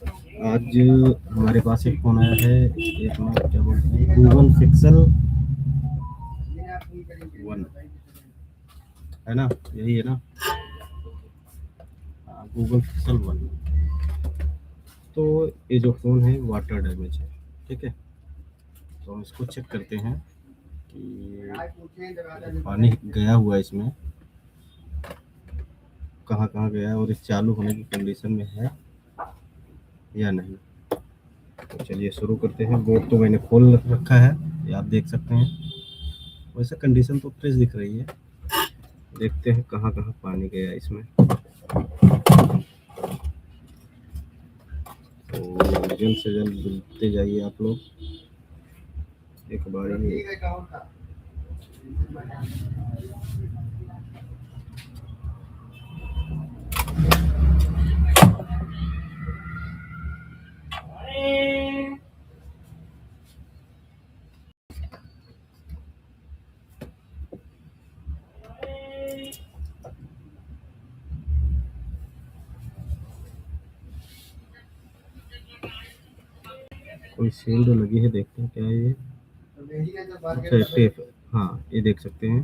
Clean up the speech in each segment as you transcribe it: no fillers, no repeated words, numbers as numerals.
आज हमारे पास एक फ़ोन आया है, एक ना क्या बोलते हैं, गूगल पिक्सल 1 है ना, यही है ना? हाँ, गूगल पिक्सल 1। तो ये जो फ़ोन है वाटर डैमेज है, ठीक है? तो हम इसको चेक करते हैं कि पानी गया हुआ है इसमें, कहाँ-कहाँ गया है और ये चालू होने की कंडीशन में है या नहीं। तो चलिए शुरू करते हैं। बोर्ड तो मैंने खोल रखा है, ये आप देख सकते हैं। वैसे कंडीशन तो फ्रेश दिख रही है। देखते हैं कहाँ-कहाँ पानी गया है इसमें। तो जल्द से जल्द जुड़ते जाइए आप लोग, एक बार ही। कोई सील्ड लगी है, देखते हैं क्या है ये। अच्छा टेप, हाँ ये देख सकते हैं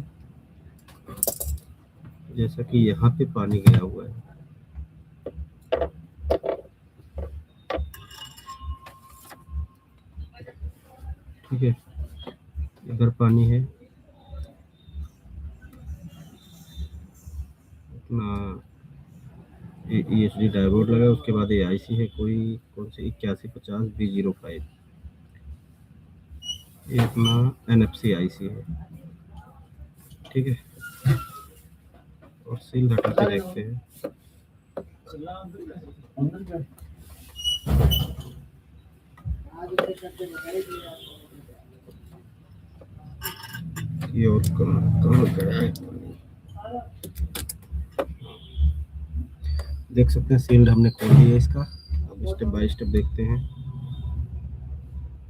जैसा कि यहाँ पे पानी गया हुआ है। ठीक है, इधर पानी है अपना। ESD डायोड लगा है, उसके बाद ये IC है कोई, कौन सी 8150B05, ये अपना NFC IC है। ठीक है, और सील हटा के देखते हैं। ये और कहाँ गया है पानी, देख सकते हैं सील्ड हमने खोल दिया इसका। अब स्टेप बाय स्टेप देखते हैं।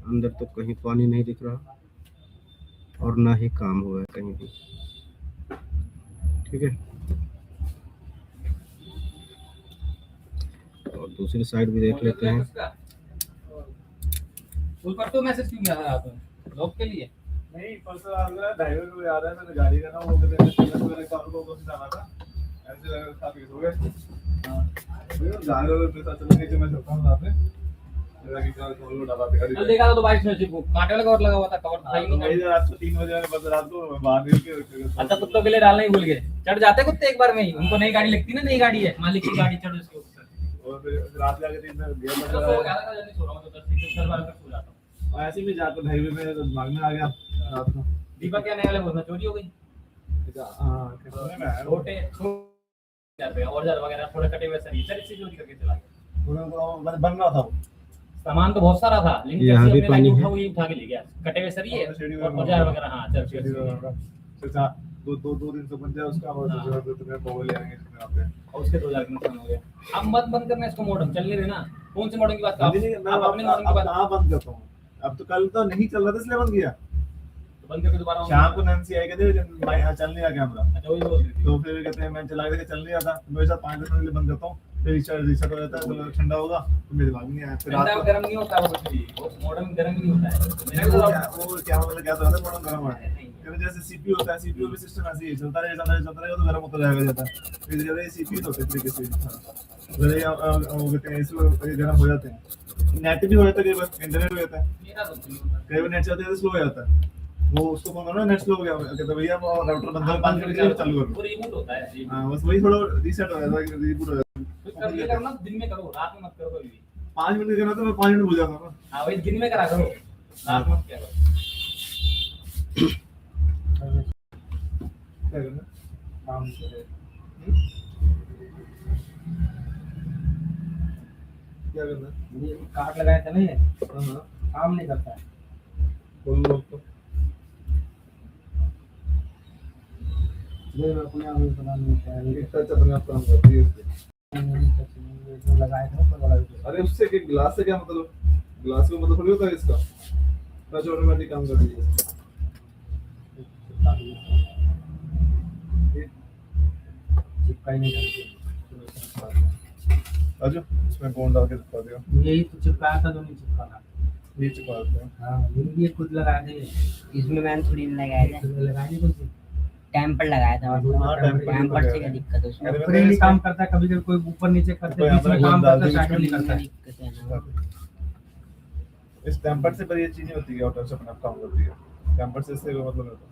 अंदर तो कहीं पानी नहीं दिख रहा और ना ही काम हुआ है कहीं भी। ठीक है, और दूसरी साइड भी देख लेते हैं। परसों मैसेज क्यों किया था आपने जॉब के लिए? नहीं, परसों ड्राइवर को याद है, मैंने गाड़ी का ना वो मेरे काम को जाना था, ऐसे लगा था कि हो गए। हाँ, जा रहे हो मेरे साथ चलने के, मैं चलता हूँ साथ में। मेरा कि चल सोलो डाला था गाड़ी। कल देखा था तो बाइक में सिर्फ कांटे वाला कवर लगा हुआ था, कवर था ही नहीं। भाई रात को 3 बजे मैंने बस रात को बाहर निकल के। अच्छा, कुत्तों के लिए डालना ही भूल गए। चढ़ जाते कुत्ते एक बार में ही, उनको नई गाड़ी लगती ना, नई गाड़ी है मालिक की गाड़ी, चढ़ उसके ऊपर। और फिर रात जाके 3 बजे गया तो सो गया था, जल्दी सो रहा हूं तो 10 से 12 तक सो जाता हूं। ऐसे भी जाकर ढाई बजे दिमाग में आ गया रात को। दीपक क्या नए वाले बोलना चोरी हो गई। हां, कितने में है छोटे पे और जार वगैरह थोड़े कटे हुए सर से चोरी करके चला गया। पूरा बन रहा था वो। सामान तो बहुत सारा था, लेकिन यहाँ भी पानी है, उठा के ले गया कटे हुए सरिये और औजार वगैरह। हाँ चल अच्छा, दो दिन से बन जाए उसका, और जो तुम्हें मोबाइल ले आएंगे इसमें आप और उसके 2000 का नुकसान हो गया। अब मत बंद करना इसको, मॉडम चल नहीं रहे ना। कौन से मॉडम की बात कर रहे हैं? आप अपने मॉडम की बात। कहां बंद करता हूं? अब तो कल तो नहीं चल रहा था इसलिए बंद किया। तो बंद करके दोबारा शाम को नैन्सी आई कहते भाई चल नहीं रहा कैमरा। अच्छा वही बोल रही थी। तो फिर कहते हैं मैं चला के चल नहीं रहा था, मेरे साथ 5-10 मिनट के लिए बंद करता हूं, फिर रीसेट हो जाता है, तो ठंडा होगा तो मेरे दिमाग में नहीं आया। फिर रात को गर्म नहीं होता वो मॉडम गर्म नहीं होता है। वो क्या मतलब क्या था मॉडम गर्म है, जैसे सीपीयू होता है, सीपीयू भी सिस्टम ऐसे ही चलता रहेगा तो गर्म होता रहेगा जाता है। फिर जब ये सीपीयू तो तरीके से अगर ये वो कहते हैं इसमें गर्म हो जाते हैं। नेट भी हो जाता है, कई बार इंटरनेट हो जाता है, कई बार नेट चलता है तो स्लो हो जाता है। वो उसको फोन करो नेट स्लो हो गया, कहते भैया वो राउटर बंद कर, 5 मिनट के लिए चालू करो, वो रिबूट होता है। हां बस वही थोड़ा रीसेट हो जाता है, रिबूट हो जाता है। कुछ कर लिया करना, दिन में करो, रात में मत करो कभी भी। 5 मिनट करना तो मैं 5 मिनट भूल जाऊंगा ना। हां वही दिन में करा करो, रात में मत करो। क्या करना काम से क्या करना, ये काट लगाया था ना, ये हां काम नहीं करता है। बोल लो तो ये अपने आप में पता नहीं क्या है, एक टच अपने आप काम करती है जो लगाया था ऊपर वाला। अरे उससे कि ग्लास से क्या मतलब, ग्लास का मतलब थोड़ी होता है इसका, टच ऑटोमेटिक काम करती है। चिपका ही नहीं करती। राजू इसमें गोंद डाल के चिपका दिया, यही तो चिपकाया था जो नहीं चिपका। ये चिपका देते हैं। हाँ ये खुद लगाए थे। इसमें मैंने थोड़ी नहीं लगाया था, इसमें लगाए नहीं कुछ। टेम्पर लगाया था। हाँ, टेम्पर से क्या दिक्कत है उसमें? अरे ऊपर ही नहीं काम करता, कभी कभी कोई ऊपर नीचे करते ऊपर बीच में यहाँ काम पर करता डाल साइड में नहीं दी, करता है। दिक्कत है ना। इस टेम्पर से पर ये चीज नहीं होती है, ऑटो से अपने आप काम करती है। टेम्पर से इससे कोई मतलब नहीं होता,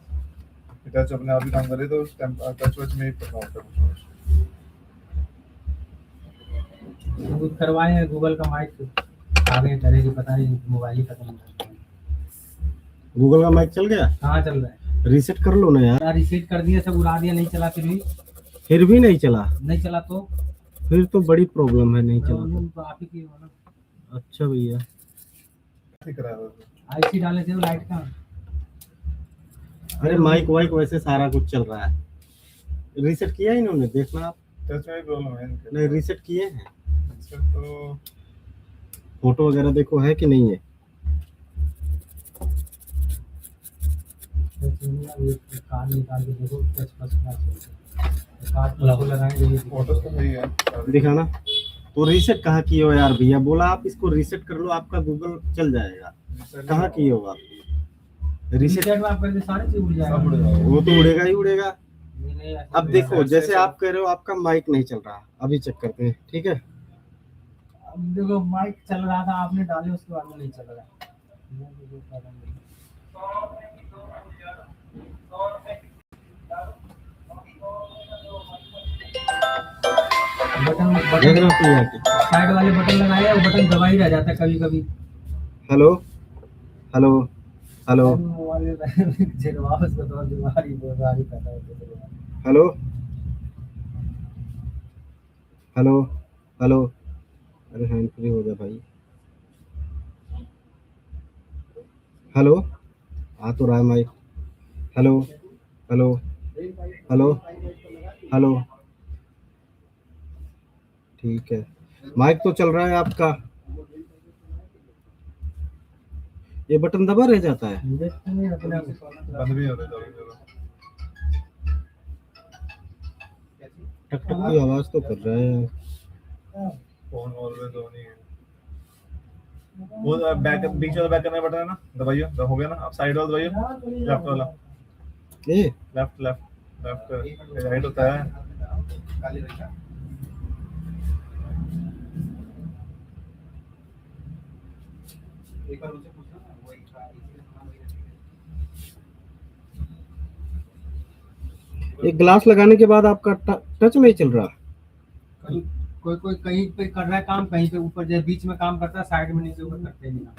टच अपने आप ही काम करे तो टच वच में ही परफॉर्म करता है। कुछ करवाए हैं गूगल का माइक, आगे करेगी पता नहीं, मोबाइल ही खत्म हो गया। गूगल का माइक चल गया, कहाँ चल रहा है रीसेट कर लो ना यार। यार? रिसेट कर दिया, सब उड़ा दिया, नहीं चला फिर भी नहीं चला, नहीं चला तो फिर तो बड़ी प्रॉब्लम है, नहीं चला तो आप ही की हो ना। तो। अच्छा भैया, ठीक रहा है। आईसी डाले थे लाइट का। अरे माइक वाइक वैसे सारा कुछ चल रहा है। रीसेट किया है इन्होंने, देखना आप। टच में ही प्रॉब्लम है इनके। नहीं रीसेट किए हैं, इसमें तो फोटो वगैरह देखो है कि नहीं है। कार्ड निकाल के देखो, टच फर्स्ट क्लास कार्ड लगाएंगे। फोटोज तो सही है। दिखाना तो रीसेट कहाँ किए हो यार भैया, बोला आप इसको रीसेट कर लो, आपका गूगल चल जाएगा। कहाँ किए हो आप रीसेट? रिसेट में आप करके सारी चीज उड़ सब उड़ जाएगा। जाएगा। वो तो उड़ेगा ही उड़ेगा। नहीं, नहीं, ऐसा अब नहीं देखो है। जैसे आप कह रहे हो आपका माइक नहीं चल रहा, अभी चेक करते हैं, ठीक है। अब देखो माइक चल रहा था, आपने डाले उसके बाद में नहीं चल रहा है। बटन देख बटन रहे हो क्लियर? साइड वाले बटन लगाए हैं, वो बटन दबा ही रह जाता है कभी कभी। हेलो हेलो हेलो वापस बताओ, बीमारी बीमारी पैदा होती है। हेलो हेलो हेलो, अरे हैंड फ्री हो जा भाई। हेलो, आ तो रहा है mike. Hello hello hello hello, ठीक है, माइक तो चल रहा है आपका, ये बटन दबा रह जाता है। देखते नहीं अपने आप। बंद भी हो रहा है कभी। टक टक की आवाज तो कर रहा है। फोन ऑलवेज ऑन ही है। वो बैक बीच वाला बैक करने बटन है ना, दबाइए, हो गया ना। अब साइड वाला दबाइए, लेफ्ट वाला, ये लेफ्ट लेफ्ट लेफ्ट राइट होता है। एक बार उनसे पूछना ना, वो एक बार इसी का सामान वही रखेगा। एक ग्लास लगाने के बाद आपका टच नहीं चल रहा। कोई कोई कहीं पे कर रहा है काम, कहीं पे ऊपर जैसे बीच में काम करता है, साइड में नीचे ऊपर करते नहीं ना।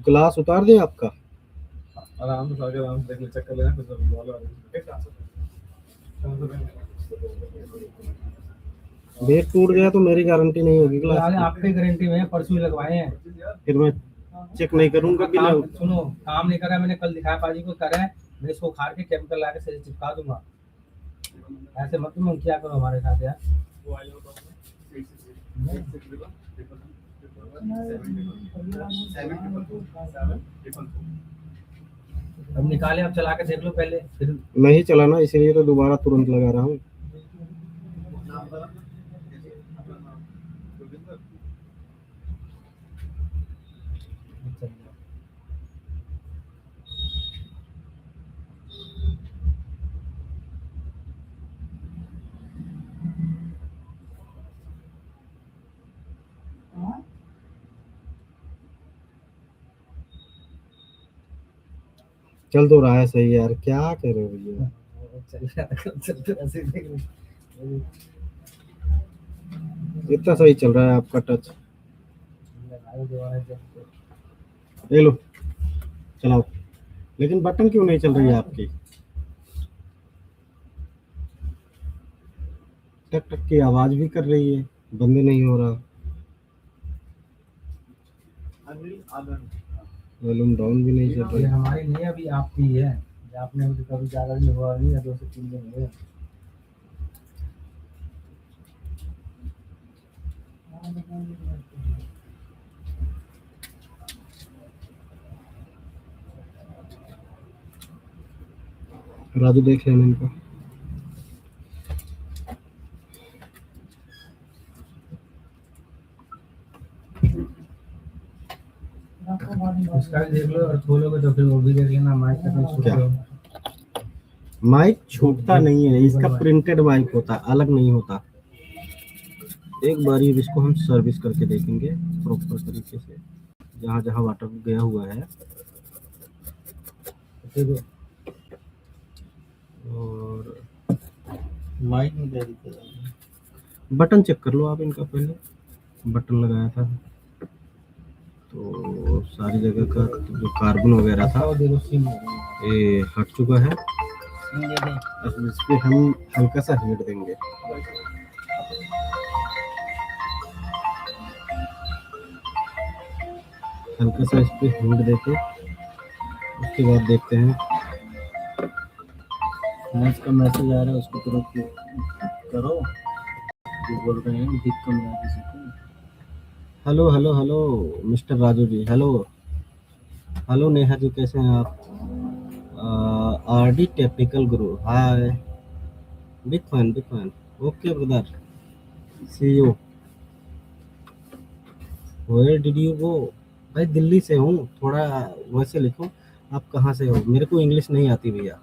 ग्लास उतार दे आपका। आराम से सारे आराम से देख ले, चेक कर लेना, फिर सब बोलो। बेग टूट गया तो मेरी गारंटी नहीं होगी ग्लास फिलहाल की। आपके गारंटी में है, परसों ही लगवाए हैं। फिर मैं चेक नहीं करूंगा बिना। काम सुनो, काम नहीं कर रहा है, मैंने कल दिखाया पाजी को, कर रहा है, मैं इसको उखाड़ के केमिकल ला के सही चिपका दूंगा। ऐसे मत तुम क्या करो हमारे साथ यार। अब निकाले, अब चला के देख लो पहले, फिर नहीं चला ना, इसलिए तो दोबारा तुरंत लगा रहा हूँ। चल तो रहा है सही यार, क्या कर रहे हो भैया। चल रहा है, चलते ऐसे ही देख लो। इतना सही चल रहा है आपका टच। ले लो, चलाओ। लेकिन बटन क्यों नहीं चल रही है आपकी? टक टक की आवाज भी कर रही है, बंद नहीं हो रहा। वॉल्यूम डाउन भी नहीं चल ये रहा। हमारी नहीं है, अभी आपकी है। आपने मुझे कभी ज्यादा नहीं हुआ, नहीं है 2 से 3 दिन हुए। राजू देख लेना इनको। इसका भी देख लो और खोलोगे तो फिर वो भी देख लेना माइक का भी क्या? छूट माइक छूटता नहीं है, इसका प्रिंटेड माइक होता है, अलग नहीं होता। एक बार इसको हम सर्विस करके देखेंगे प्रॉपर तरीके से, जहाँ जहाँ वाटर गया हुआ है। और माइक में क्या दिक्कत है? बटन चेक कर लो आप इनका, पहले बटन लगाया था तो सारी जगह का जो कार्बन वगैरह था देखो सिम ये हट चुका है। दे दे। अब इस पे हम हल्का सा हीट देंगे। हल्का सा इस पे हीट देके उसके बाद देखते हैं। नेक्स्ट का मैसेज आ रहा है उसको तुरंत करो, जो बोल रहे हैं दिख कम रहा है किसी को। Hello hello hello mister Raju ji, hello hello Neha ji, कैसे हैं आप? RD Technical Guru, hi, big fan big fan. Okay brother, see you. Where did you go? भाई दिल्ली से हूँ, थोड़ा वैसे लिखो आप कहाँ से हो, मेरे को इंग्लिश नहीं आती भैया।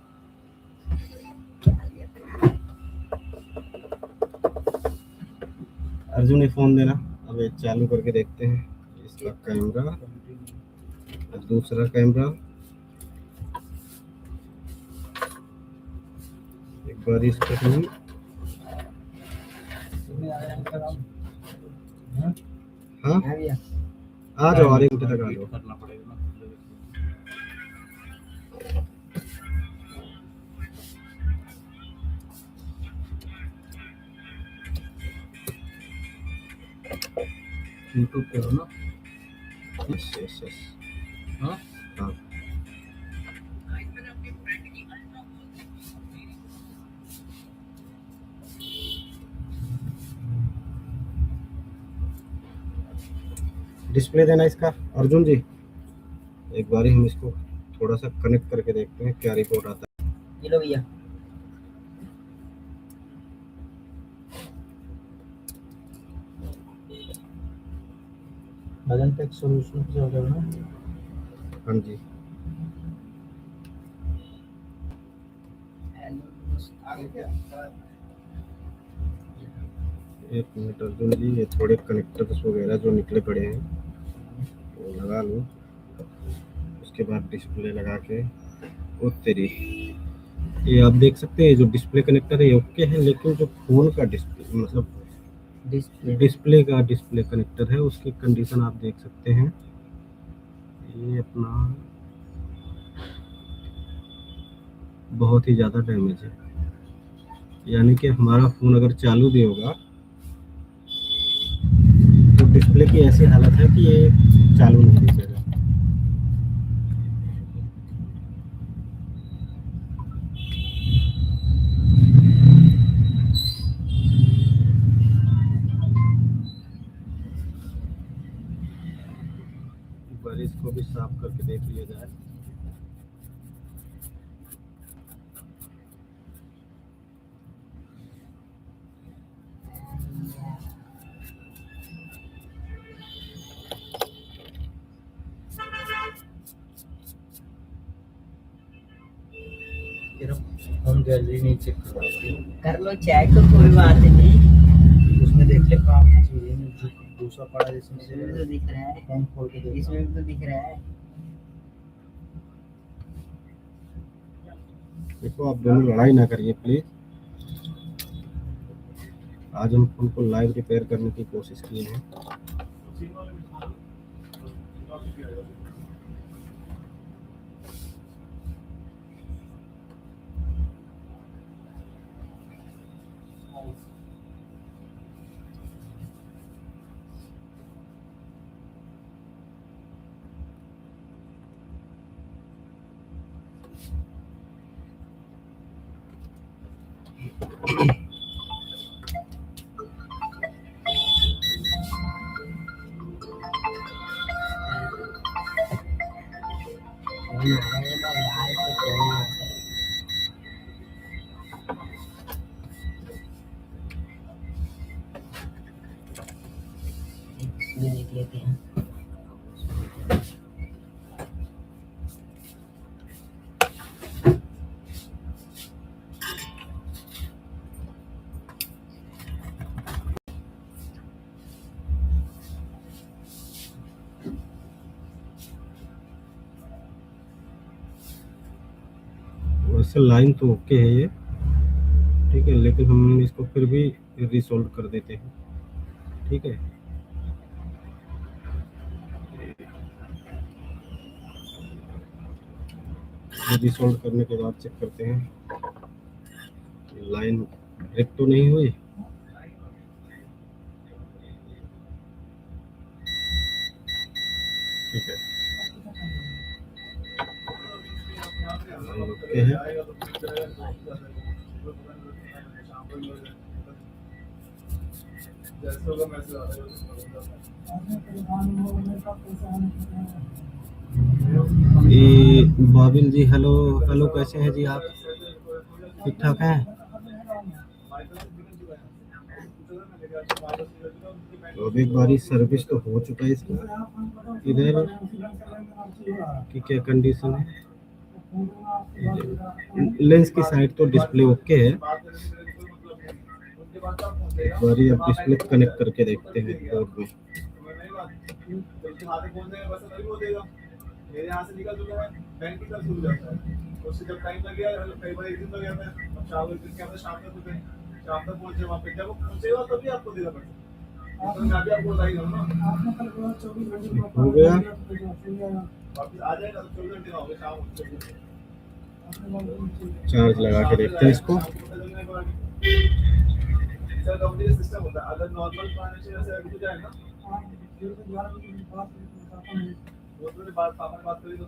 अर्जुन ने फोन देना। अब ये चालू करके देखते हैं इसका कैमरा, दूसरा कैमरा। एक बार इस पे हम हाँ हाँ भैया। आ जाओ, आधे घंटे तक आ जाओ। करना पड़ेगा ना। यूट्यूब पे हो ना? Yes yes yes. हाँ हाँ डिस्प्ले देना इसका अर्जुन जी। एक बार हम इसको थोड़ा सा कनेक्ट करके देखते हैं क्या रिपोर्ट आता है। ये लो भैया। भजन टेक सॉल्यूशन से हो जाएगा ना? हाँ जी, एक मिनट अर्जुन जी, ये थोड़े कनेक्टर्स वगैरह जो निकले पड़े हैं वो लगा लूँ, उसके बाद डिस्प्ले लगा के। ओ तेरी, ये आप देख सकते हैं जो डिस्प्ले कनेक्टर है ओके है, लेकिन जो फोन का डिस्प्ले मतलब डिस्प्ले कनेक्टर है उसकी कंडीशन आप देख सकते हैं। ये अपना बहुत ही ज़्यादा डैमेज है, यानी कि हमारा फ़ोन अगर चालू भी होगा तो डिस्प्ले की ऐसी हालत है कि ये चालू नहीं दिखेगा। एक बार इसको भी साफ करके देख लिया जाए। हम गैलरी नहीं चेक कर लो चेक तो कोई बात नहीं। उसमें देख ले काम की चीजें जो दूसरा पड़ा जिसमें इसमें भी तो दिख रहा है। फोन खोल के देख। इसमें भी तो दिख रहा है। देखो आप दोनों लड़ाई ना करिए प्लीज। आज हम फोन को लाइव रिपेयर करने की कोशिश किए हैं। इसमें देख लेते हैं। वैसे लाइन तो ओके है ये, ठीक है, लेकिन हम इसको फिर भी रिसोल्व कर देते हैं, ठीक है। रिसोल्व करने के बाद चेक करते हैं लाइन ब्रेक तो नहीं हुई। ठीक है, ओके है। ये बाबिल जी, हेलो हेलो, कैसे हैं जी आप? ठीक ठाक हैं? तो अब एक बारी सर्विस तो हो चुका है इसका, इधर की क्या कंडीशन है? लेंस की साइड तो डिस्प्ले ओके है, एक बारी अब डिस्प्ले कनेक्ट करके देखते हैं बोर्ड में। मेरे यहाँ से निकल चुका है, बैंक की तरफ शुरू जाता है, उससे जब टाइम लग गया, कई बार एक दिन लग जाता है, अब शाम तक पहुंचे वहाँ पे, जब वो पहुंचेगा तभी आपको देना पड़ेगा, तो मैं भी आपको बता ही दूँ ना, हो गया, वापस आ जाएगा तो 24 घंटे हो गए, शाम चार्ज लगा के देखते हैं इसको। सर कंपनी का सिस्टम होता है, अगर नॉर्मल फाइनेंशियल ऐसे अभी जाए ना, वो तो बात बात करी तो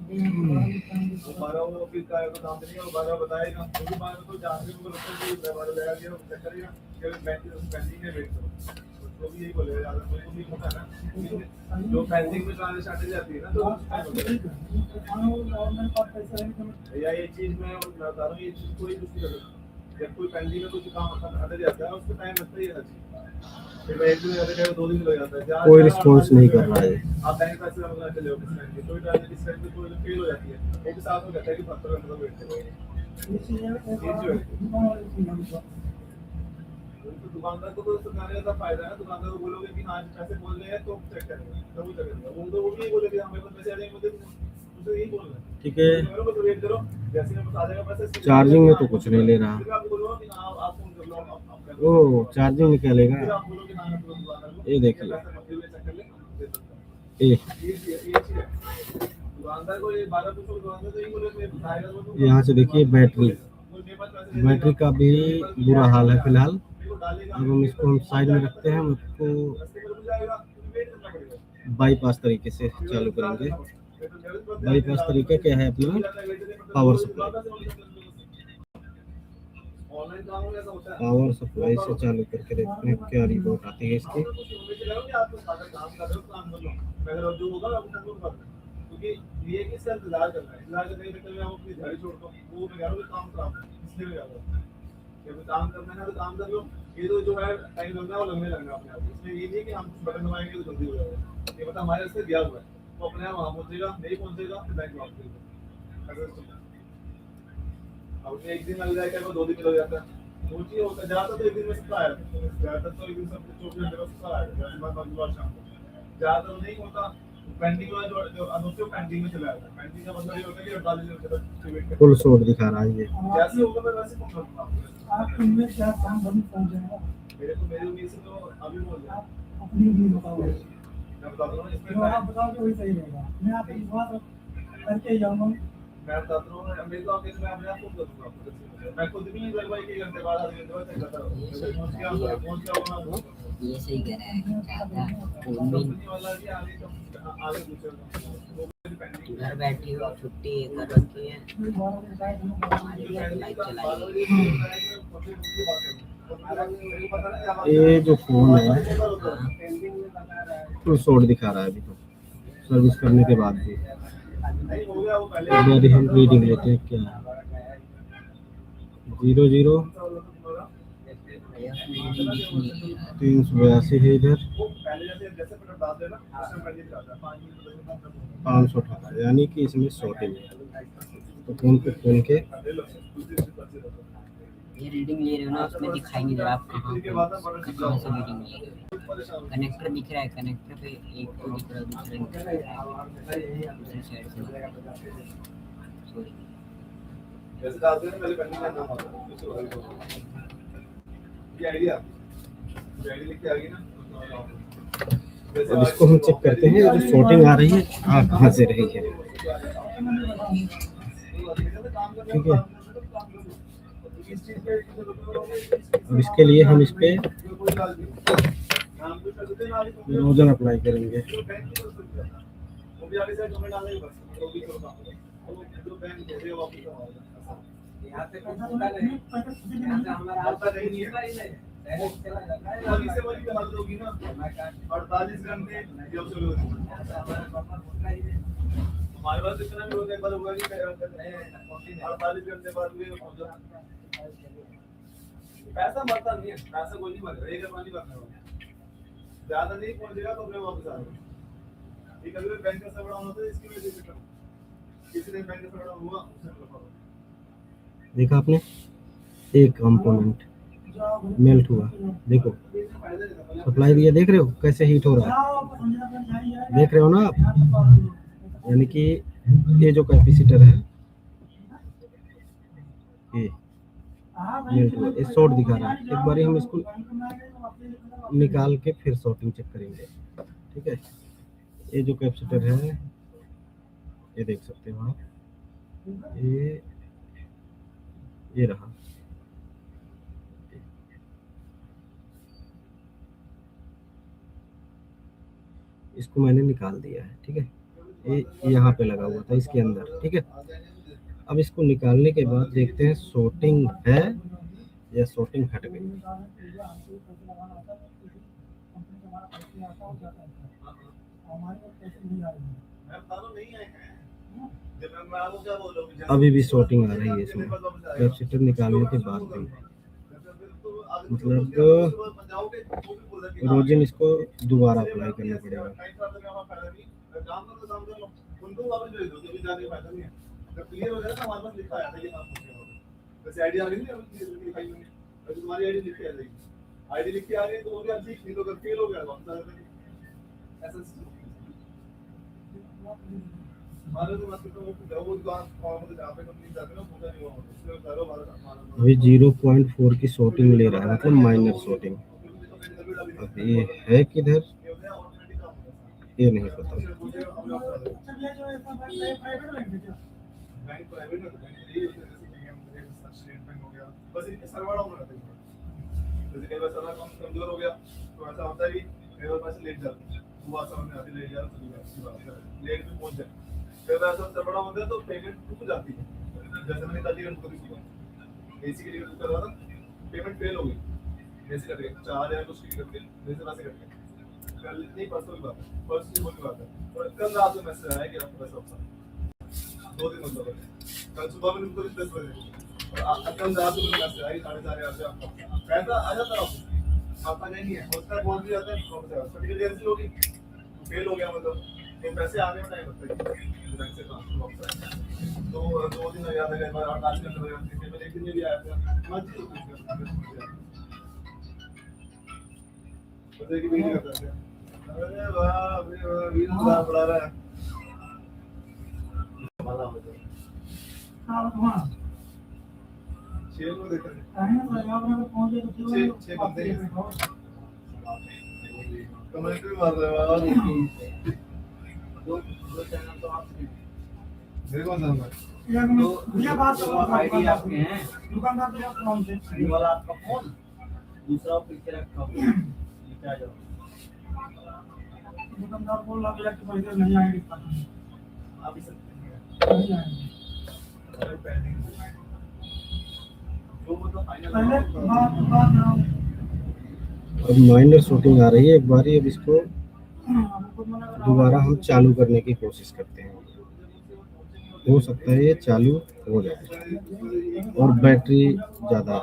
वो 12 वो फिर का काम करेगा, वो 12 बताएगा, क्योंकि 12 को जानने को लगता है कि 12 लगा दिया, वो चेक करेगा कि पेंडिंग है, वेट करो, तो भी यही बोलेगा, ज्यादा कोई को नहीं पता ना, जो पेंडिंग में ट्रांजेक्शन आती जाती है ना, तो या ये चीज मैं बता रहा हूँ, ये चीज कोई कुछ नहीं कर सकता, जब कोई पेंडिंग में कुछ काम अटक जाता है उसको टाइम लगता ही है, फिर एक दिन लग जाएगा, 2 दिन लग जाता है, कोई रिस्पॉन्स नहीं कर रहा है। आप बैंक पैसे जमा करते हो, कोई ट्रांजेक्शन कोई फेल हो जाती है, वो भी साथ में कहता है कि 70 घंटे वेट करो, तो दुकानदार को तो सुनाने का फायदा है, दुकानदार को बोलोगे कि हाँ पैसे बोल रहे हैं तो चेक करेंगे, तब वो करेगा, वो भी बोलेगा हमें तो पैसे आ जाएंगे, मुझे यही बोलना है, ठीक है, तो वेट करो, जैसे में बता देगा पैसे, चार्जिंग में तो कुछ नहीं ले रहा। फिर आप बोलो कि हाँ आप फोन कर लो, आप ओ चार्जिंग में क्या फिर लेगा? आप बोलो कि हाँ मैं तुरंत दुकानदार को ये देखिए, पैसे मंदिर में चेक कर ले, दे सकता हूँ, ये ये चीज है, दुकानदार को ये 12 पूछो, दुकानदार तो यही बोले बताएगा, वो यहाँ से देखिए बैटरी का भी बुरा हाल है फिलहाल। अब हम इसको हम साइड में रखते हैं, हम इसको बाईपास तरीके से चालू करेंगे। बाईपास तरीका क्या है अपना? पावर सप्लाई से चालू करके देखते हैं क्या रिपोर्ट आती है इसकी। क्योंकि ये कि सर इंतजार करना है, इंतजार करने के चक्कर में हम अपनी दिहाड़ी छोड़ता हूँ, वो मैं कह रहा हूँ काम खराब है, इसलिए मैं कह रहा हूँ जब काम करना है तो काम कर लो, ये तो जो है टाइम लगना है वो लगने लगना अपने आप, इसमें ये नहीं कि हम बटन दबाएंगे तो जल्दी हो जाएगा, ये पता हमारे रास्ते दिया हुआ है, तो अपने आप वहाँ पहुँचेगा, नहीं पहुँचेगा तो बैंक वापस देगा, अब एक दिन लग जाएगा, 2 दिन लग जाता है, सोचिए होता है ज़्यादा तो एक दिन में सबका आया, ज़्यादातर तो एक दिन सब 24 घंटे में सबका आया, शाम को ज़्यादातर नहीं होता, पेंडिंग में जो अनुष्ठित पेंडिंग में चला जाता है, पेंडिंग का मतलब ये होता है कि 48 घंटे तक वेट करना, फुल शॉट दिखा रहा है ये। जैसे होगा मैं वैसे फोन करूंगा आपको, आप इनमें क्या काम बंद पहुंच जाएगा, मेरे उम्मीद से तो अभी बोल रहे हैं, अपनी भी बताओ, मैं बता दूं तो इसमें आप बताओ तो वही सही रहेगा, मैं आप इस बात करके जाऊंगा, मैं बताता हूं, मेरे को आपके मैं अपने आप फोन कर दूंगा आपको, मैं खुद भी नहीं भाई के घंटे बाद आधे घंटे बाद चेक करता रहूं, पहुंच गया होगा ये सही कह रहा है ज्यादा कंपनी वाला भी आगे पूछेगा, घर बैठी हो छुट्टी कर रखी है, हमारी बाइक चलाई ये जो फोन है फुल शॉट दिखा रहा है अभी, तो सर्विस करने के बाद भी। अभी हम रीडिंग लेते हैं क्या है, 00 382 है इधर, 518, यानी कि इसमें शॉर्टेज है, तो फोन पे खोल के ये रीडिंग ले रहे हो ना, उसमें दिखाई नहीं दे रहा आप कहाँ से रीडिंग ले रहे हो, कनेक्टर दिख रहा है, कनेक्टर पे एक तो दिख रहा है, दूसरा दिख रहा है, दूसरी साइड से सॉरी जैसे डालते हैं पहले पेंडिंग का नाम आता है ये आईडिया लिख के आ गई ना। अब इसको हम चेक करते हैं जो शॉर्टिंग आ रही है कहाँ से रही है। ठीक है, अब इसके लिए हम इस पे रोजन अप्लाई करेंगे। यहाँ से कुछ होता नहीं, यहाँ से हमारा आता नहीं है, डायरेक्ट चला जाता है। वही से वही हाल होगी ना 48 घंटे जब शुरू होती है। हमारे पास इतना भी होता है, एक बार होगा कि 48 घंटे बाद भी पहुंच जाओ। पैसा मरता नहीं है, पैसा कोई नहीं मरेगा, एक रुपया नहीं मरने वाला। ज्यादा नहीं पहुंचेगा तो अपने वापस आ जाएगा। ये कभी भी बैंक का सर्वर डाउन होता है, इसकी वजह से किसी दिन बैंक का सर्वर डाउन हुआ उससे प्रॉब्लम। देखा आपने, एक कंपोनेंट मेल्ट हुआ, देखो सप्लाई दिया, देख रहे हो कैसे हीट हो रहा है, देख रहे हो ना आप। यानी कि ये जो कैपेसिटर है ये मेल्ट हुआ, ये शॉर्ट दिखा रहा है। एक बार हम इसको निकाल के फिर शॉर्टिंग चेक करेंगे। ठीक है, ये जो कैपेसिटर है ये देख सकते हो आप, ये रहा। इसको मैंने निकाल दिया है। ठीक है, ये यहाँ पे लगा हुआ था इसके अंदर। ठीक है, अब इसको निकालने के बाद देखते हैं शॉर्टिंग है या शॉर्टिंग हट गई। अभी भी शॉर्टिंग आ रही है इसमें कैपेसिटर निकालने के बाद भी। मतलब रोजिन इसको दोबारा अप्लाई करना पड़ेगा। क्लियर हो जाए ना, हमारे पास लिखा आया था ये काम पूछे होगा। वैसे आईडी आ गई ना, दिखाई मैंने, वैसे तुम्हारी आईडी लिख के आ जाएगी। आईडी लिख के आ गई तो वो भी आप सीख नहीं, तो अगर फेल हो गया तो वापस आ जाएगा। ऐसा हमारे तो मतलब वो दुकान मतलब जहाँ पे कंपनी जाते हैं ना, पूरा नहीं हुआ होता, इसलिए करो हमारा अभी 0.4 की शॉर्टिंग ले रहा है, मतलब माइनर शॉर्टिंग। अब ये है किधर ये नहीं पता। बैंक प्राइवेट में तो बैंक यही होता है, जैसे कि हम स्टेट बैंक हो गया, बस इनके सर्वर डाउन रहते हैं। जैसे कई बार सर्वर कमजोर हो गया तो ऐसा होता है कि कई बार पैसे लेट जाते हैं, वो बात समझ में आती है, लेट जा रहा तो लेट भी पहुंच जाए। कई बार ऐसा सर्वर डाउन होता है तो पेमेंट रुक जाती है। जैसे मैंने कल टिकट बुक की, एसी की टिकट बुक करवा था, पेमेंट फेल हो गई, जैसे कर गए 4000 कुछ टिकट के जैसे वैसे कर गए। कल नहीं परसों की बात है, परसों की बात है, और कल रात में मैसेज आया कि आपका पैसा वापस 2 दिन मतलब कल सुबह में उनको 10 बजे और कल रात में मैसेज आई 4,500 से आपका पैसा आ जाता है, आता नहीं है, होता है पहुंच भी जाता है, सर्टिफिकेट कैंसिल होगी, फेल हो गया मतलब, तो पैसे आने में टाइम लगता है बैंक से ट्रांसफर वापस आए। तो 2 दिन याद है, बार 8 घंटे लगे, किसी में 1 दिन में भी आया था मर्जी होती है, की भी नहीं करता है। अरे वाह वीर साहब बड़ा रहा है वाला हो जाए। हां वहां 6 लोग देख रहे हैं, छह बंदे हैं, कमेंट भी मार रहे हैं वाह। दो चैनल तो आप देखो ना तो ये बात आईडी आपके हैं, दुकानदार के फोन से ये वाला आपका फोन, दूसरा पीछे रखा हुआ नीचे आ जाओ। दुकानदार बोल रहा है कि पैसे नहीं आएंगे, आप इसे नहीं आएंगे, अरे पेंडिंग जो मतलब फाइनल बात अब माइनर शॉर्टिंग आ रही है एक बारी। अब इसको दोबारा हम चालू करने की कोशिश करते हैं, हो सकता है ये चालू हो जाए और बैटरी ज़्यादा।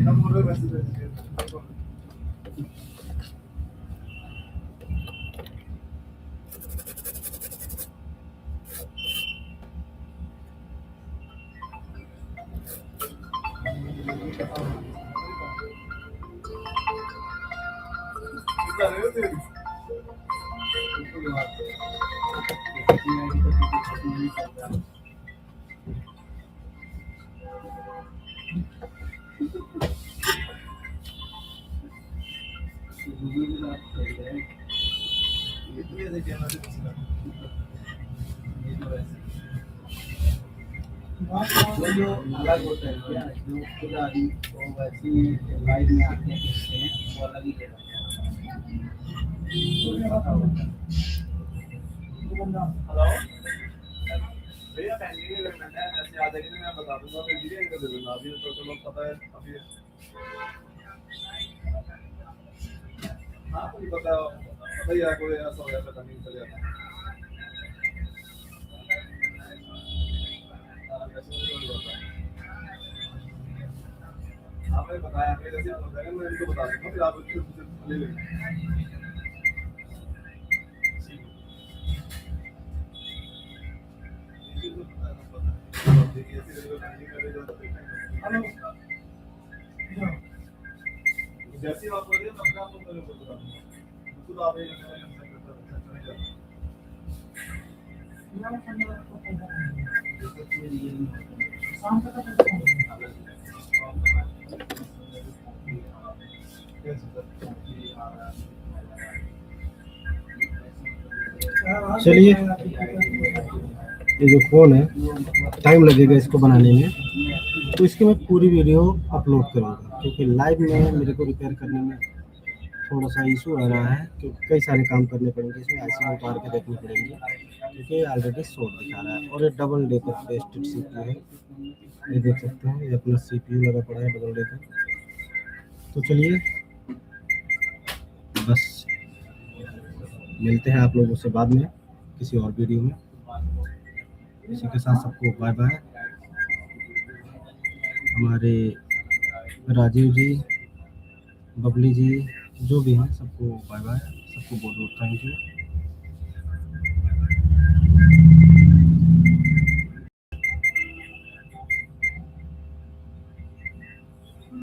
हम बोल रहे वैसे कर रहे हो तेरी इतनी ऐसे कहना से कुछ कर वो जो अलग होता है क्या, जो खुद आदमी को वैसे लाइव में आते हैं देखते हैं, वो अलग ही लेता है। हेलो भैया पेंडिंग में करना है ऐसे आ जाएगी तो मैं बता दूंगा फिर धीरे कर दूंगा अभी तो लोग पता है अभी हाँ मुझे पता भैया कोई ऐसा हो जाता नहीं चल जाता आपने बताया मेरे से बताया मैं इनको बता दूंगा फिर आप उससे ले लेंगे जैसी बात हो रही है मैं अपने आप को मेरे को बता दूंगा खुद आप चलिए ये जो फ़ोन है टाइम लगेगा इसको बनाने में, तो इसकी मैं पूरी वीडियो अपलोड करूँगा क्योंकि लाइव में मेरे को रिपेयर करने में थोड़ा सा इशू आ रहा है क्योंकि कई सारे काम करने पड़ेंगे इसमें, आईसी उतार के देखनी पड़ेंगी क्योंकि ऑलरेडी शॉर्ट दिखा रहा है। और ये डबल डेकर टेस्टेड CPU है, ये देख सकते हैं, ये अपना CPU लगा पड़ा है डबल डेकर। तो चलिए बस मिलते हैं आप लोगों से बाद में किसी और वीडियो में। इसी के साथ सबको बाय बाय। हमारे राजीव जी, बबली जी जो भी हैं सबको बाय बाय, सबको बहुत बहुत थैंक यू।